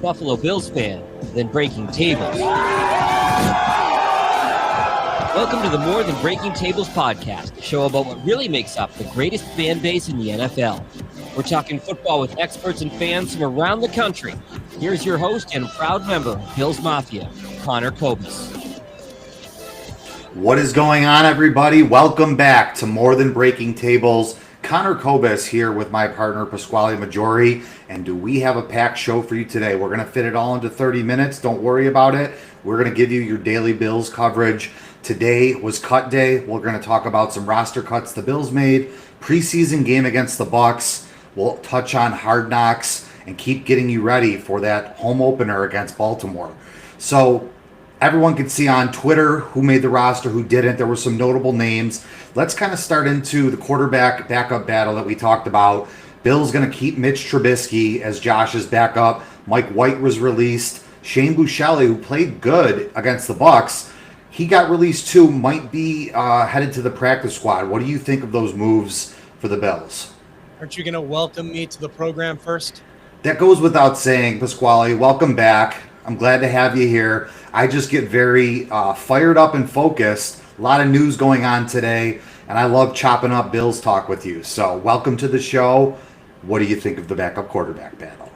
Buffalo Bills fan, then breaking tables. Welcome to the More Than Breaking Tables podcast, a show about what really makes up the greatest fan base in the NFL. We're talking football with experts and fans from around the country. Here's your host and proud member of Bills Mafia, Connor Cobus. What is going on, everybody? Welcome back to More Than Breaking Tables. Connor Cobus here with my partner, Pasquale Maggiore. And do we have a packed show for you today? We're going to fit it all into 30 minutes. Don't worry about it. We're going to give you your daily Bills coverage. Today was cut day. We're going to talk about some roster cuts the Bills made, preseason game against the Bucs. We'll touch on Hard Knocks and keep getting you ready for that home opener against Baltimore. So everyone can see on Twitter who made the roster, who didn't. There were some notable names. Let's kind of start into the quarterback backup battle that we talked about. Bill's going to keep Mitch Trubisky as Josh's backup. Mike White was released. Shane Buechele, who played good against the Bucs, he got released too, might be headed to the practice squad. What do you think of those moves for the Bills? Aren't you going to welcome me to the program first? That goes without saying, Pasquale. Welcome back. I'm glad to have you here. I just get very fired up and focused. A lot of news going on today, and I love chopping up Bills talk with you. So welcome to the show. What do you think of the backup quarterback battle?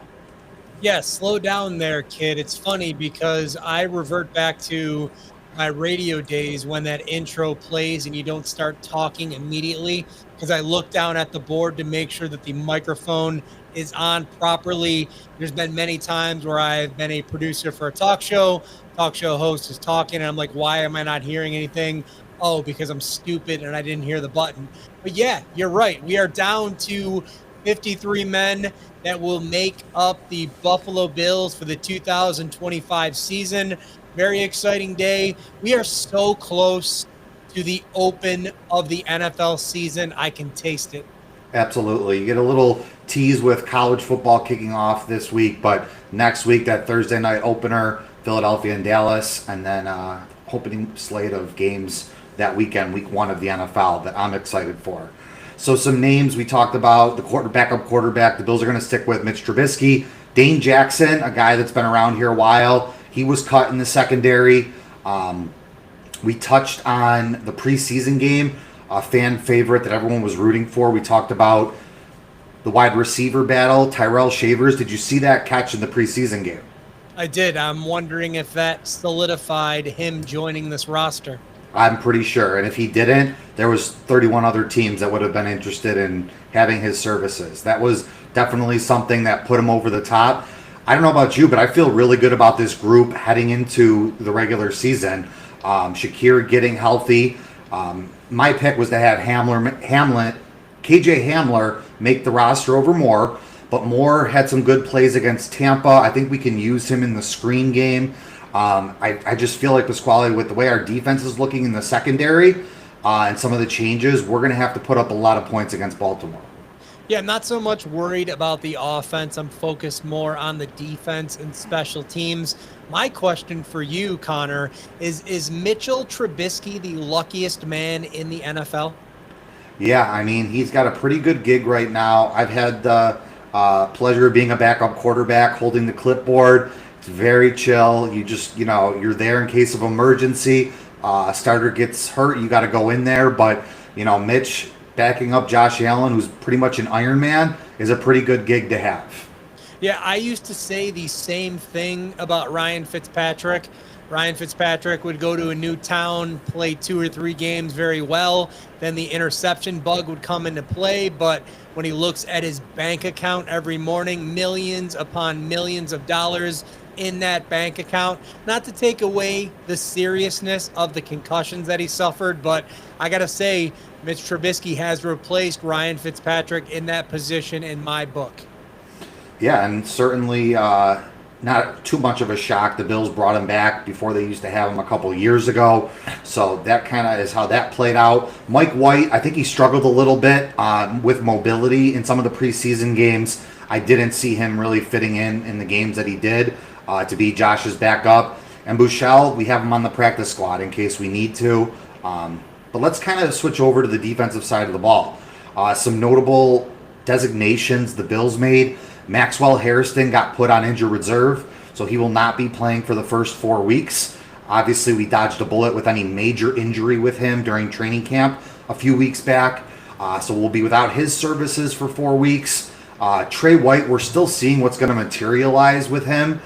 Yeah, slow down there, kid. It's funny because I revert back to my radio days when that intro plays and you don't start talking immediately, because I look down at the board to make sure that the microphone is on properly. There's been many times where I've been a producer for a talk show host is talking and I'm like, why am I not hearing anything? Oh, because I'm stupid and I didn't hear the button. But yeah, you're right. We are down to 53 men that will make up the Buffalo Bills for the 2025 season. Very exciting day. We are so close to the open of the NFL season. I can taste it. Absolutely. You get a little tease with college football kicking off this week, but next week, that Thursday night opener, Philadelphia and Dallas, and then opening slate of games that weekend, week one of the NFL, that I'm excited for. So some names we talked about, the backup quarterback the Bills are going to stick with, Mitch Trubisky. Dane Jackson, a guy that's been around here a while, he was cut in the secondary. We touched on the preseason game, a fan favorite that everyone was rooting for. We talked about the wide receiver battle, Tyrell Shavers. Did you see that catch in the preseason game? I did. I'm wondering if that solidified him joining this roster. I'm pretty sure. And if he didn't, there was 31 other teams that would have been interested in having his services. That was definitely something that put him over the top. I don't know about you, but I feel really good about this group heading into the regular season. Shakir getting healthy. My pick was to have KJ Hamler make the roster over Moore, but Moore had some good plays against Tampa. I think we can use him in the screen game. I just feel like, Pasquale, with the way our defense is looking in the secondary and some of the changes, we're going to have to put up a lot of points against Baltimore. Yeah, I'm not so much worried about the offense. I'm focused more on the defense and special teams. My question for you, Connor, is Mitchell Trubisky the luckiest man in the NFL? Yeah, I mean, he's got a pretty good gig right now. I've had the pleasure of being a backup quarterback, holding the clipboard. It's very chill. You just, you're there in case of emergency. A starter gets hurt, you got to go in there. But, Mitch backing up Josh Allen, who's pretty much an Iron Man, is a pretty good gig to have. Yeah, I used to say the same thing about Ryan Fitzpatrick. Ryan Fitzpatrick would go to a new town, play 2 or 3 games very well. Then the interception bug would come into play. But when he looks at his bank account every morning, millions upon millions of dollars in that bank account. Not to take away the seriousness of the concussions that he suffered, but I got to say, Mitch Trubisky has replaced Ryan Fitzpatrick in that position in my book. Yeah, and certainly not too much of a shock. The Bills brought him back before they used to have him a couple years ago. So that kind of is how that played out. Mike White, I think he struggled a little bit with mobility in some of the preseason games. I didn't see him really fitting in the games that he did to be Josh's backup. And Buechele, we have him on the practice squad in case we need to. But let's kind of switch over to the defensive side of the ball. Some notable designations the Bills made. Maxwell Harrison got put on injured reserve, so he will not be playing for the first 4 weeks. Obviously, we dodged a bullet with any major injury with him during training camp a few weeks back. So we'll be without his services for 4 weeks. Trey White, we're still seeing what's going to materialize with him.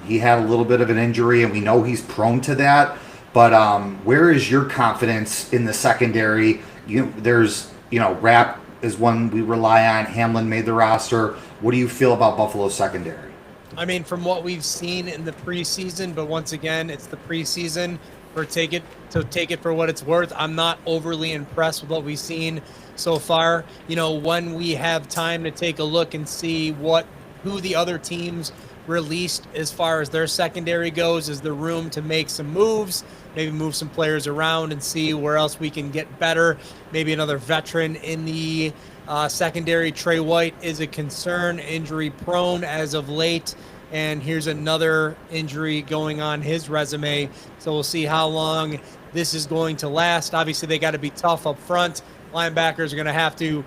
He had a little bit of an injury, and we know he's prone to that. But where is your confidence in the secondary? Rapp is one we rely on. Hamlin made the roster. What do you feel about Buffalo's secondary? I mean, from what we've seen in the preseason, but once again, it's the preseason. Take it for what it's worth. I'm not overly impressed with what we've seen so far. When we have time to take a look and see who the other teams released as far as their secondary goes, is the room to make some moves, maybe move some players around and see where else we can get better. Maybe another veteran in the secondary. Trey White is a concern, injury prone as of late. And here's another injury going on his resume. So we'll see how long this is going to last. Obviously, they got to be tough up front. Linebackers are going to have to,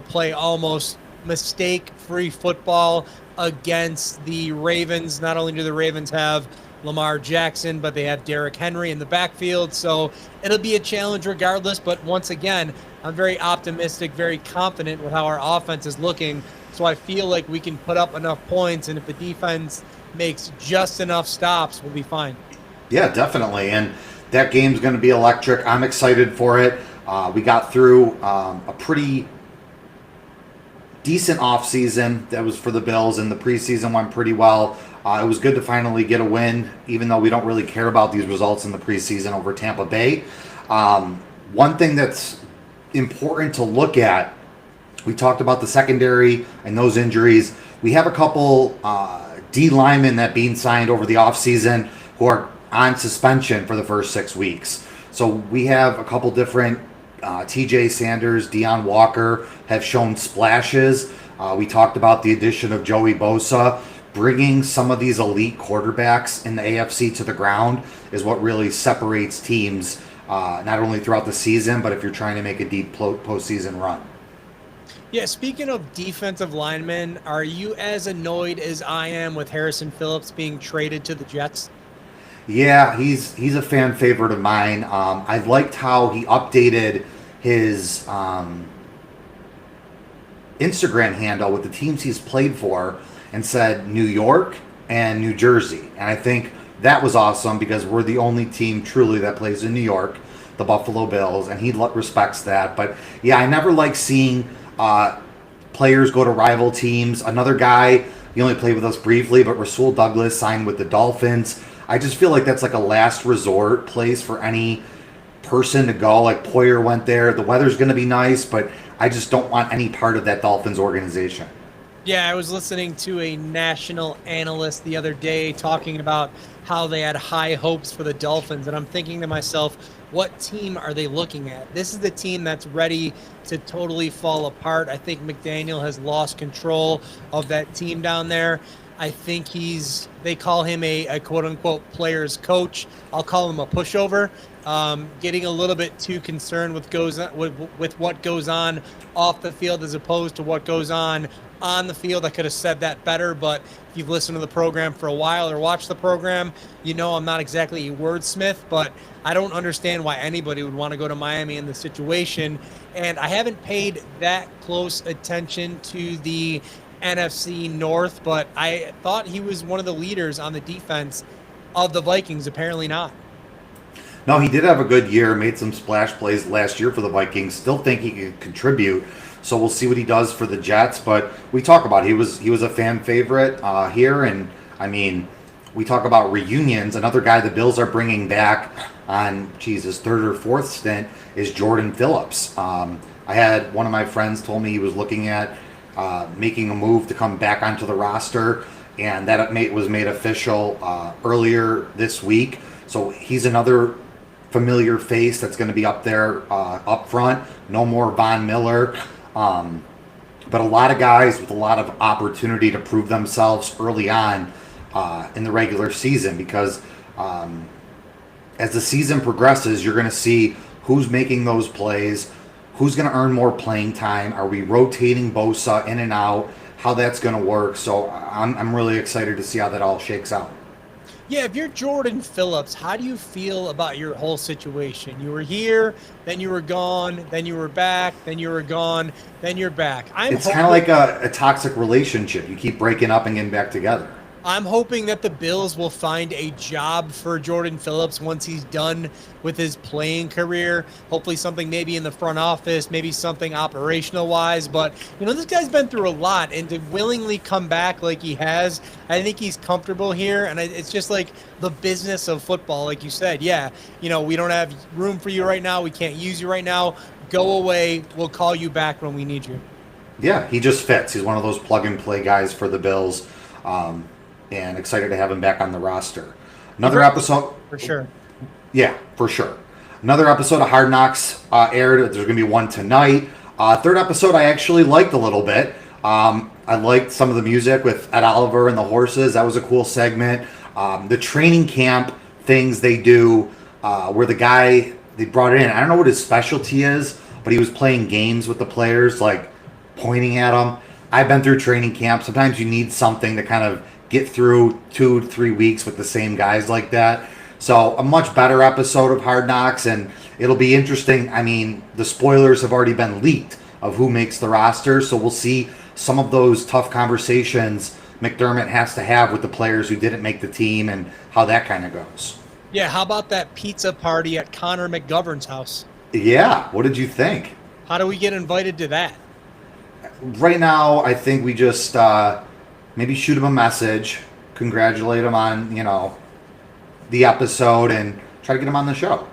play almost mistake-free football against the Ravens. Not only do the Ravens have Lamar Jackson, but they have Derrick Henry in the backfield. So it'll be a challenge regardless. But once again, I'm very optimistic, very confident with how our offense is looking. So I feel like we can put up enough points, and if the defense makes just enough stops, we'll be fine. Yeah, definitely. And that game's going to be electric. I'm excited for it. We got through a pretty decent offseason that was for the Bills, and the preseason went pretty well. It was good to finally get a win, even though we don't really care about these results in the preseason over Tampa Bay. One thing that's important to look at, we talked about the secondary and those injuries. We have a couple D linemen that being signed over the offseason who are on suspension for the first 6 weeks. So we have a couple different TJ Sanders, Deion Walker have shown splashes. We talked about the addition of Joey Bosa. Bringing some of these elite quarterbacks in the AFC to the ground is what really separates teams, not only throughout the season, but if you're trying to make a deep postseason run. Yeah, speaking of defensive linemen, are you as annoyed as I am with Harrison Phillips being traded to the Jets? Yeah, he's a fan favorite of mine. I liked how he updated his Instagram handle with the teams he's played for and said New York and New Jersey. And I think that was awesome because we're the only team truly that plays in New York, the Buffalo Bills, and he respects that. But yeah, I never like seeing players go to rival teams. Another guy, he only played with us briefly, but Rasul Douglas signed with the Dolphins. I just feel like that's like a last resort place for any person to go. Like Poyer went there. The weather's going to be nice, but I just don't want any part of that Dolphins organization. Yeah, I was listening to a national analyst the other day talking about how they had high hopes for the Dolphins, and I'm thinking to myself, what team are they looking at? This is the team that's ready to totally fall apart. I think McDaniel has lost control of that team down there. I think they call him a quote-unquote player's coach. I'll call him a pushover. Getting a little bit too concerned with what goes on off the field as opposed to what goes on the field. I could have said that better, but if you've listened to the program for a while or watched the program, I'm not exactly a wordsmith, but I don't understand why anybody would want to go to Miami in this situation. And I haven't paid that close attention to the NFC North, but I thought he was one of the leaders on the defense of the Vikings. Apparently not. No, he did have a good year, made some splash plays last year for the Vikings. Still think he can contribute. So we'll see what he does for the Jets. But we talk about he was a fan favorite here, and I mean, we talk about reunions. Another guy the Bills are bringing back on his third or fourth stint is Jordan Phillips. I had one of my friends told me he was looking at making a move to come back onto the roster, and that was made official earlier this week. So he's another familiar face that's going to be up there up front. No more Von Miller. But a lot of guys with a lot of opportunity to prove themselves early on in the regular season, because as the season progresses, you're going to see who's making those plays, who's going to earn more playing time. Are we rotating Bosa in and out? how that's going to work. So I'm really excited to see how that all shakes out. Yeah, if you're Jordan Phillips, how do you feel about your whole situation? You were here, then you were gone, then you were back, then you were gone, then you're back. It's kind of like a toxic relationship. You keep breaking up and getting back together. I'm hoping that the Bills will find a job for Jordan Phillips once he's done with his playing career. Hopefully something maybe in the front office, maybe something operational wise. But, this guy's been through a lot, and to willingly come back like he has, I think he's comfortable here. And it's just like the business of football, like you said. Yeah, we don't have room for you right now. We can't use you right now. Go away. We'll call you back when we need you. Yeah, he just fits. He's one of those plug-and-play guys for the Bills. And excited to have him back on the roster. Another episode. For sure. Yeah, for sure. Another episode of Hard Knocks aired. There's going to be one tonight. Third episode I actually liked a little bit. I liked some of the music with Ed Oliver and the horses. That was a cool segment. The training camp things they do where the guy, they brought it in. I don't know what his specialty is, but he was playing games with the players, like pointing at them. I've been through training camp. Sometimes you need something to kind of get through 2 to 3 weeks with the same guys like that. So a much better episode of Hard Knocks, and it'll be interesting. I mean, the spoilers have already been leaked of who makes the roster, so we'll see some of those tough conversations McDermott has to have with the players who didn't make the team and how that kind of goes. Yeah, how about that pizza party at Connor McGovern's house? Yeah, what did you think? How do we get invited to that? Right now, I think we just maybe shoot him a message, congratulate him on, the episode, and try to get him on the show.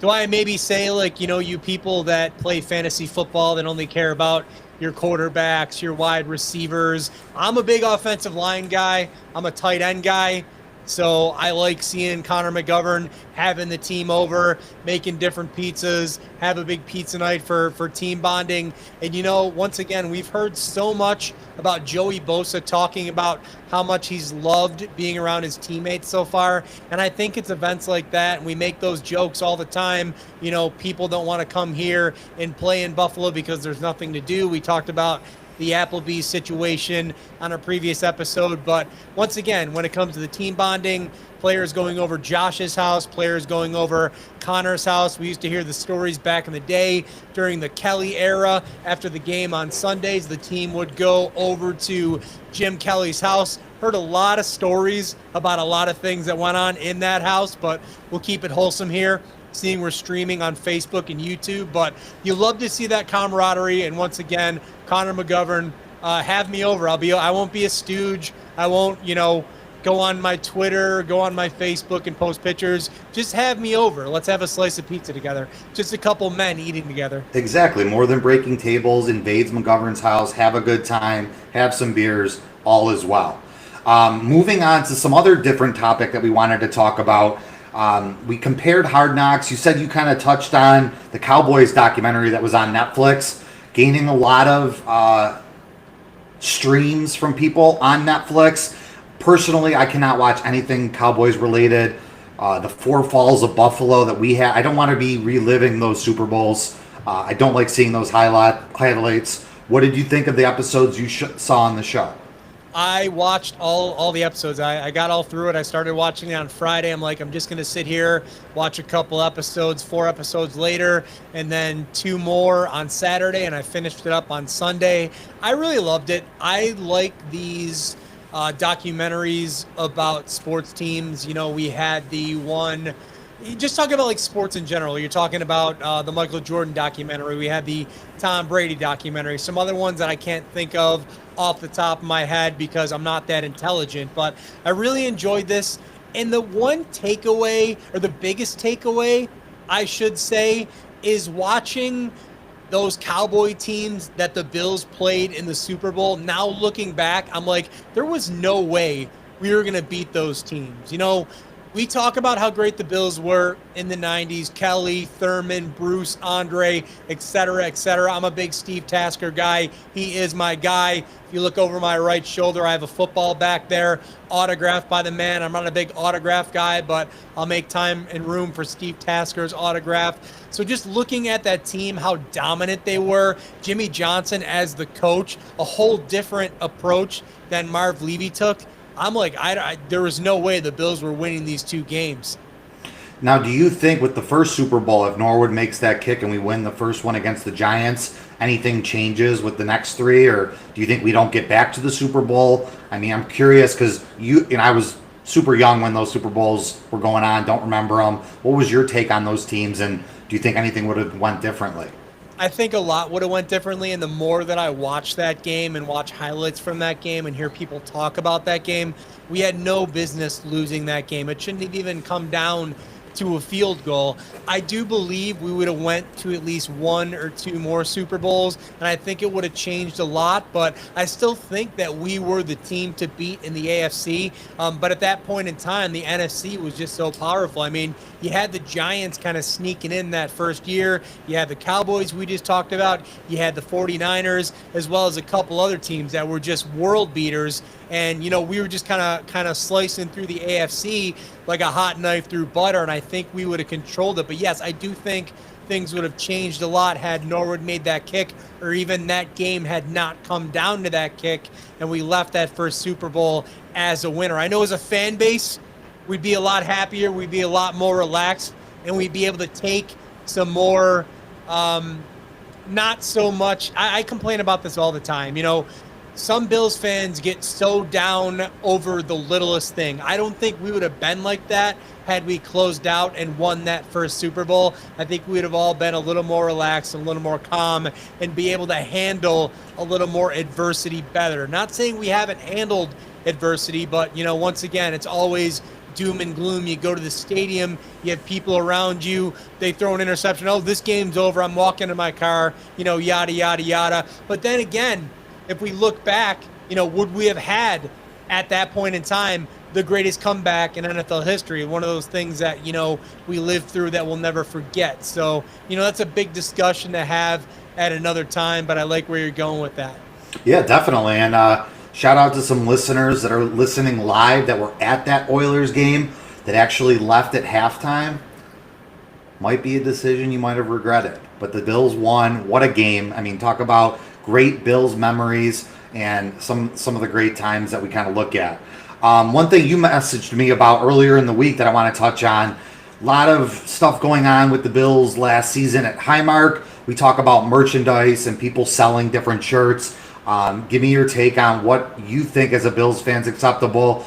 Do I maybe say, like, you people that play fantasy football that only care about your quarterbacks, your wide receivers? I'm a big offensive line guy. I'm a tight end guy. So I like seeing Connor McGovern having the team over, making different pizzas, have a big pizza night for team bonding. And, once again, we've heard so much about Joey Bosa talking about how much he's loved being around his teammates so far. And I think it's events like that, and we make those jokes all the time. People don't want to come here and play in Buffalo because there's nothing to do. We talked about the Applebee's situation on a previous episode. But once again, when it comes to the team bonding, players going over Josh's house, players going over Connor's house. We used to hear the stories back in the day during the Kelly era. After the game on Sundays, the team would go over to Jim Kelly's house. Heard a lot of stories about a lot of things that went on in that house, but we'll keep it wholesome here, seeing we're streaming on Facebook and YouTube. But you love to see that camaraderie. And once again, Connor McGovern, have me over. I won't be a stooge. I won't, go on my Twitter, go on my Facebook and post pictures. Just have me over. Let's have a slice of pizza together. Just a couple men eating together. Exactly. More than breaking tables, invades McGovern's house, have a good time, have some beers, all is well. Moving on to some other different topic that we wanted to talk about. We compared Hard Knocks. You said you kind of touched on the Cowboys documentary that was on Netflix, gaining a lot of streams from people on Netflix. Personally, I cannot watch anything Cowboys related. The Four Falls of Buffalo that we had, I don't want to be reliving those Super Bowls. I don't like seeing those highlights. What did you think of the episodes you saw on the show? I watched all the episodes. I got all through it. I started watching it on Friday. I'm like, I'm just going to sit here, watch a couple episodes, 4 episodes later, and then 2 more on Saturday, and I finished it up on Sunday. I really loved it. I like these documentaries about sports teams. We had the one, just talking about like sports in general. You're talking about the Michael Jordan documentary. We had the Tom Brady documentary. Some other ones that I can't think of off the top of my head because I'm not that intelligent, but I really enjoyed this. And the one takeaway, or the biggest takeaway, I should say, is watching those Cowboy teams that the Bills played in the Super Bowl. Now looking back, I'm like, there was no way we were going to beat those teams. we talk about how great the Bills were in the 90s. Kelly, Thurman, Bruce, Andre, et cetera, et cetera. I'm a big Steve Tasker guy. He is my guy. If you look over my right shoulder, I have a football back there, autographed by the man. I'm not a big autograph guy, but I'll make time and room for Steve Tasker's autograph. So just looking at that team, how dominant they were, Jimmy Johnson as the coach, a whole different approach than Marv Levy took. I'm like, there was no way the Bills were winning these two games. Now, do you think with the first Super Bowl, if Norwood makes that kick and we win the first one against the Giants, anything changes with the next three? Or do you think we don't get back to the Super Bowl? I mean, I'm curious because I was super young when those Super Bowls were going on, don't remember them. What was your take on those teams, and do you think anything would have went differently? I think a lot would have went differently, and the more that I watch that game and watch highlights from that game and hear people talk about that game, we had no business losing that game. It shouldn't have even come down to a field goal. I do believe we would have went to at least one or two more Super Bowls, and I think it would have changed a lot, but I still think that we were the team to beat in the AFC. But at that point in time, the NFC was just so powerful. I mean, you had the Giants kind of sneaking in that first year. You had the Cowboys we just talked about. You had the 49ers, as well as a couple other teams that were just world beaters. And, we were just kind of slicing through the AFC like a hot knife through butter, and I think we would have controlled it. But yes, I do think things would have changed a lot had Norwood made that kick, or even that game had not come down to that kick, and we left that first Super Bowl as a winner. I know as a fan base, we'd be a lot happier, we'd be a lot more relaxed, and we'd be able to take some more, not so much. I complain about this all the time. Some Bills fans get so down over the littlest thing. I don't think we would have been like that had we closed out and won that first Super Bowl. I think we would have all been a little more relaxed, a little more calm, and be able to handle a little more adversity better. Not saying we haven't handled adversity, but, once again, it's always doom and gloom. You go to the stadium, you have people around you, they throw an interception. Oh, this game's over. I'm walking to my car, yada, yada, yada. But then again, if we look back, would we have had at that point in time the greatest comeback in NFL history? One of those things that, we lived through that we'll never forget. So, that's a big discussion to have at another time, but I like where you're going with that. Yeah, definitely. And shout out to some listeners that are listening live that were at that Oilers game that actually left at halftime. Might be a decision you might have regretted. But the Bills won. What a game. I mean, talk about great Bills memories and some of the great times that we kind of look at. One thing you messaged me about earlier in the week that I want to touch on, a lot of stuff going on with the Bills last season at Highmark. We talk about merchandise and people selling different shirts. Give me your take on what you think as a Bills fan is acceptable.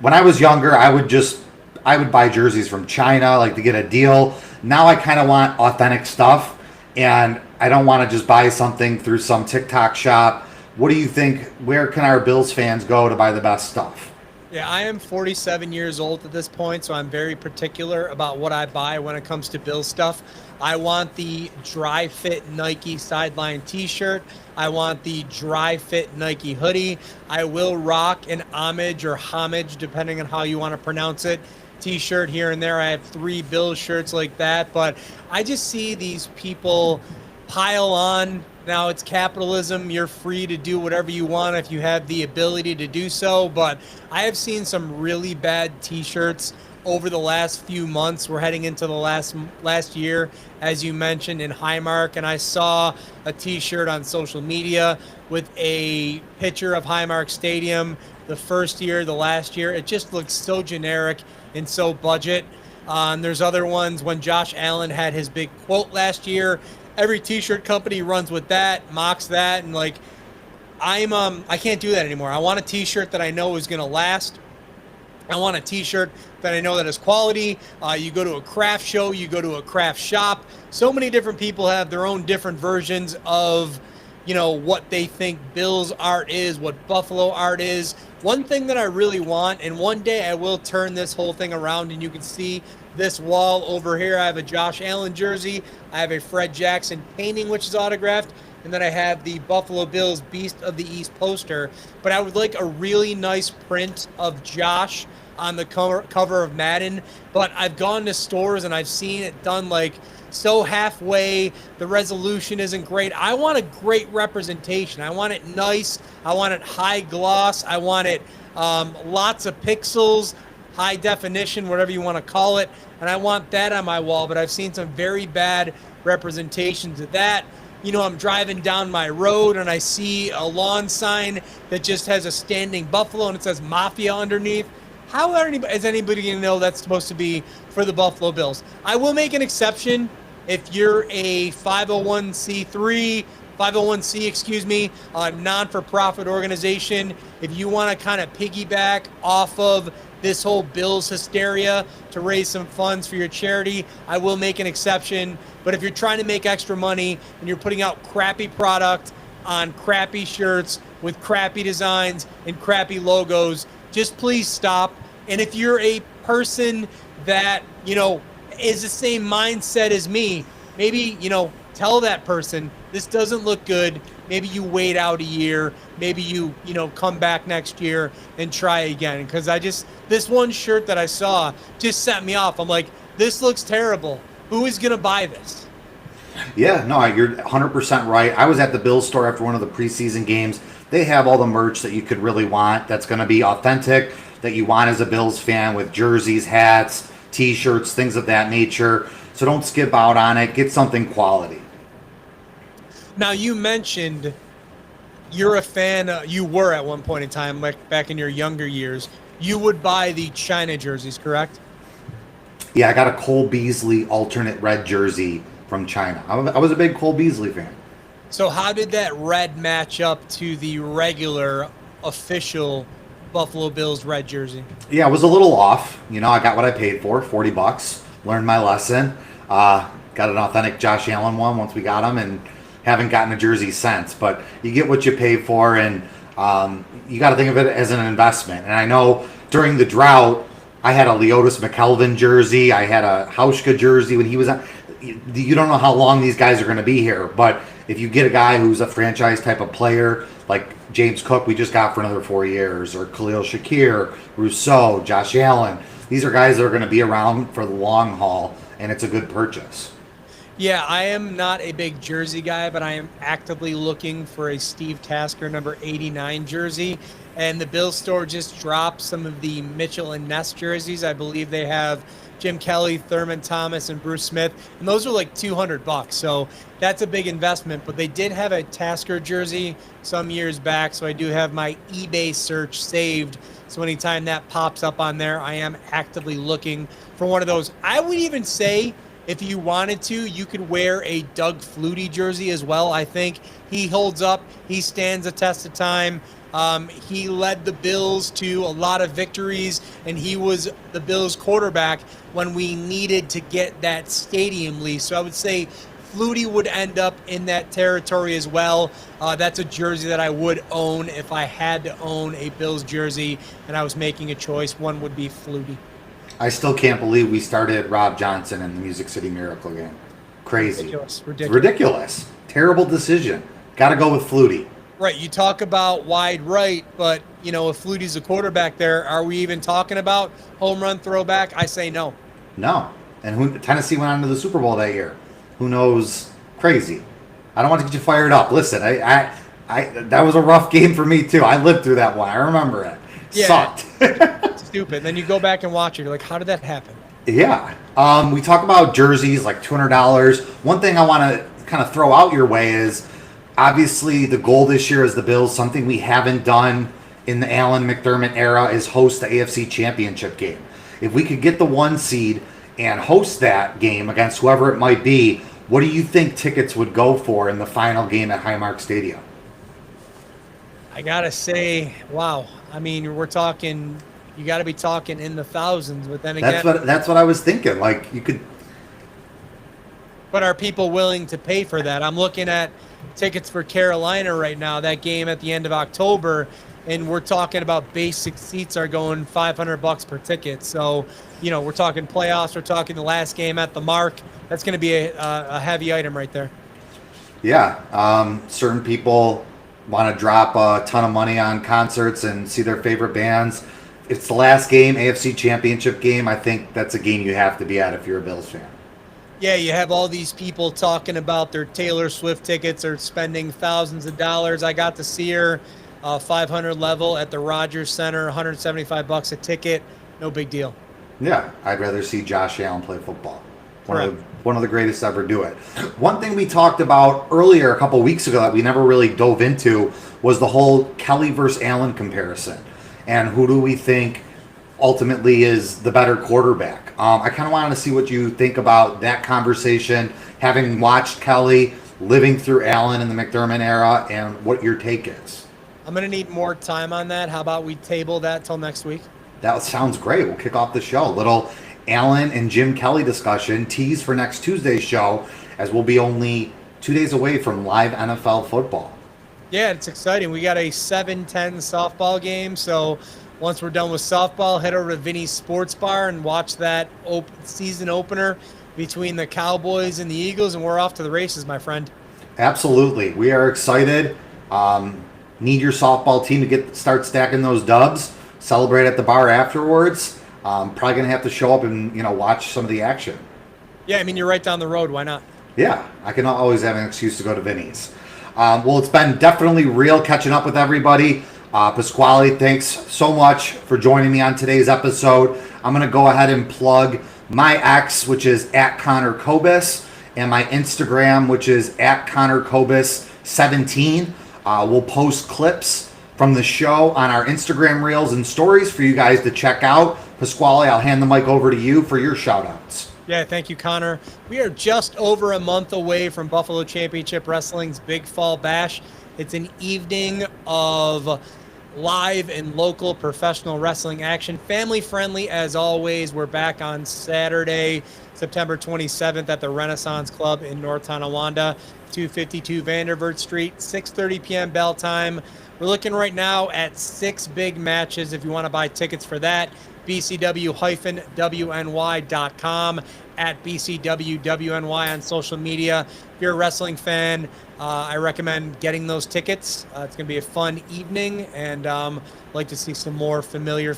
When I was younger, I would buy jerseys from China, like to get a deal. Now I kind of want authentic stuff, and I don't want to just buy something through some TikTok shop. What do you think? Where can our Bills fans go to buy the best stuff? Yeah, I am 47 years old at this point, so I'm very particular about what I buy when it comes to Bills stuff. I want the dry fit Nike sideline t-shirt. I want the dry fit Nike hoodie. I will rock an homage, depending on how you want to pronounce it, t-shirt here and there. I have 3 Bills shirts like that, but I just see these people pile on. Now it's capitalism. You're free to do whatever you want if you have the ability to do so, but I have seen some really bad t-shirts over the last few months. We're heading into the last year, as you mentioned, in Highmark, and I saw a t-shirt on social media with a picture of Highmark Stadium, the first year, the last year. It just looks so generic and so budget. There's other ones when Josh Allen had his big quote last year. Every t-shirt company runs with that, mocks that, and like I can't do that anymore. I want a t-shirt that I know is going to last. I want a t-shirt that I know that is quality. You go to a craft show, you go to a craft shop. So many different people have their own different versions of, what they think Bills art is, what Buffalo art is. One thing that I really want, and one day I will turn this whole thing around and you can see this wall over here. I have a Josh Allen jersey. I have a Fred Jackson painting, which is autographed. And then I have the Buffalo Bills Beast of the East poster. But I would like a really nice print of Josh on the cover of Madden, but I've gone to stores and I've seen it done like so halfway. The resolution isn't great. I want a great representation. I want it nice. I want it high gloss. I want it lots of pixels, high definition, whatever you want to call it. And I want that on my wall, but I've seen some very bad representations of that. You know, I'm driving down my road and I see a lawn sign that just has a standing buffalo and it says Mafia underneath. How is anybody going to know that's supposed to be for the Buffalo Bills? I will make an exception if you're a 501c, non-for-profit organization. If you want to kind of piggyback off of this whole Bills hysteria to raise some funds for your charity, I will make an exception. But if you're trying to make extra money and you're putting out crappy product on crappy shirts with crappy designs and crappy logos, just please stop. And if you're a person that, you know, is the same mindset as me, maybe, you know, tell that person this doesn't look good. Maybe you wait out a year. Maybe you come back next year and try again. Because this one shirt that I saw just set me off. I'm like, this looks terrible. Who is going to buy this? Yeah, no, you're 100% right. I was at the Bills store after one of the preseason games. They have all the merch that you could really want that's going to be authentic, that you want as a Bills fan, with jerseys, hats, T-shirts, things of that nature. So don't skip out on it. Get something quality. Now, you mentioned you're a fan. You were at one point in time, like back in your younger years. You would buy the China jerseys, correct? Yeah, I got a Cole Beasley alternate red jersey from China. I was a big Cole Beasley fan. So how did that red match up to the regular official Buffalo Bills red jersey? Yeah, it was a little off. You know, I got what I paid for, $40. Learned my lesson. Got an authentic Josh Allen one once we got him, and haven't gotten a jersey since. But you get what you pay for, and you got to think of it as an investment. And I know during the drought, I had a Leotis McKelvin jersey. I had a Hauschka jersey when he was on. You don't know how long these guys are going to be here, but if you get a guy who's a franchise type of player, like James Cook we just got for another 4 years, or Khalil Shakir, Rousseau, Josh Allen, these are guys that are going to be around for the long haul, and it's a good purchase. Yeah, I am not a big jersey guy, but I am actively looking for a Steve Tasker number 89 jersey. And the Bills store just dropped some of the Mitchell and Ness jerseys. I believe they have Jim Kelly, Thurman Thomas, and Bruce Smith. And those are like $200. So that's a big investment. But they did have a Tasker jersey some years back. So I do have my eBay search saved. So anytime that pops up on there, I am actively looking for one of those. I would even say, if you wanted to, you could wear a Doug Flutie jersey as well. I think he holds up. He stands the test of time. He led the Bills to a lot of victories, and he was the Bills quarterback when we needed to get that stadium lease. So I would say Flutie would end up in that territory as well. That's a jersey that I would own if I had to own a Bills jersey and I was making a choice. One would be Flutie. I still can't believe we started Rob Johnson in the Music City Miracle game. Crazy. Ridiculous. Terrible decision. Got to go with Flutie. Right. You talk about wide right, but, you know, if Flutie's a quarterback there, are we even talking about home run throwback? I say no. No. And Tennessee went on to the Super Bowl that year. Who knows? Crazy. I don't want to get you fired up. Listen, I that was a rough game for me, too. I lived through that one. I remember it. Yeah. Sucked. Stupid. Then you go back and watch it. You're like, how did that happen? Yeah. We talk about jerseys, like $200. One thing I want to kind of throw out your way is, obviously, the goal this year is the Bills. Something we haven't done in the Allen McDermott era is host the AFC Championship game. If we could get the 1 seed and host that game against whoever it might be, what do you think tickets would go for in the final game at Highmark Stadium? I got to say, wow. I mean, we're talking, you got to be talking in the thousands. But then again, that's what I was thinking. Like, you could. But are people willing to pay for that? I'm looking at tickets for Carolina right now, that game at the end of October, and we're talking about basic seats are going $500 per ticket. So, you know, we're talking playoffs, we're talking the last game at the Mark. That's going to be a heavy item right there. Yeah. Certain people want to drop a ton of money on concerts and see their favorite bands. it's the last game, AFC Championship game. I think that's a game you have to be at if you're a Bills fan. Yeah, you have all these people talking about their Taylor Swift tickets or spending thousands of dollars. I got to see her 500 level at the Rogers Center, $175 a ticket. No big deal. Yeah, I'd rather see Josh Allen play football. Correct. One of the greatest to ever do it. One thing we talked about earlier a couple weeks ago that we never really dove into was the whole Kelly versus Allen comparison. And who do we think ultimately is the better quarterback? I kind of wanted to see what you think about that conversation, having watched Kelly, living through Allen in the McDermott era, and what your take is. I'm going to need more time on that. How about we table that till next week? That sounds great. We'll kick off the show. Little Allen and Jim Kelly discussion, tease for next Tuesday's show, as we'll be only 2 days away from live NFL football. Yeah, it's exciting. We got a 7-10 softball game, so once we're done with softball, head over to Vinny's Sports Bar and watch that season opener between the Cowboys and the Eagles, and we're off to the races, my friend. Absolutely. We are excited. Need your softball team to start stacking those dubs. Celebrate at the bar afterwards. Probably going to have to show up and watch some of the action. Yeah, I mean, you're right down the road. Why not? Yeah, I can always have an excuse to go to Vinny's. Well, it's been definitely real catching up with everybody. Pasquale, thanks so much for joining me on today's episode. I'm going to go ahead and plug my X, which is at Connor Cobus, and my Instagram, which is at Connor Cobus17. We'll post clips from the show on our Instagram reels and stories for you guys to check out. Pasquale, I'll hand the mic over to you for your shout-outs. Yeah, thank you, Connor. We are just over a month away from Buffalo Championship Wrestling's Big Fall Bash. It's an evening of live and local professional wrestling action. Family friendly as always. We're back on Saturday, September 27th at the Renaissance Club in North Tonawanda, 252 Vanderbilt Street, 6:30 p.m. bell time. We're looking right now at 6 big matches. If you want to buy tickets for that, bcw-wny.com, at bcwwny on social media. If you're a wrestling fan, I recommend getting those tickets. It's going to be a fun evening, and like to see some more familiar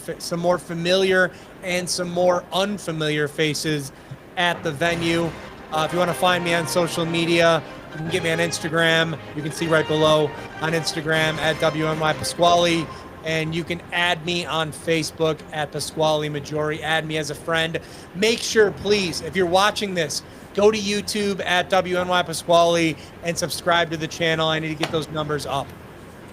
and some more unfamiliar faces at the venue. If you want to find me on social media, you can get me on Instagram. You can see right below on Instagram at WNY Pasquale. And you can add me on Facebook at Pasquale Maggiore. Add me as a friend. Make sure, please, if you're watching this, go to YouTube at WNY Pasquale and subscribe to the channel. I need to get those numbers up.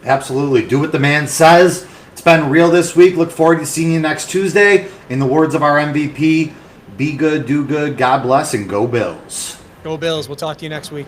Absolutely. Do what the man says. It's been real this week. Look forward to seeing you next Tuesday. In the words of our MVP, be good, do good, God bless, and go Bills. Go Bills. We'll talk to you next week.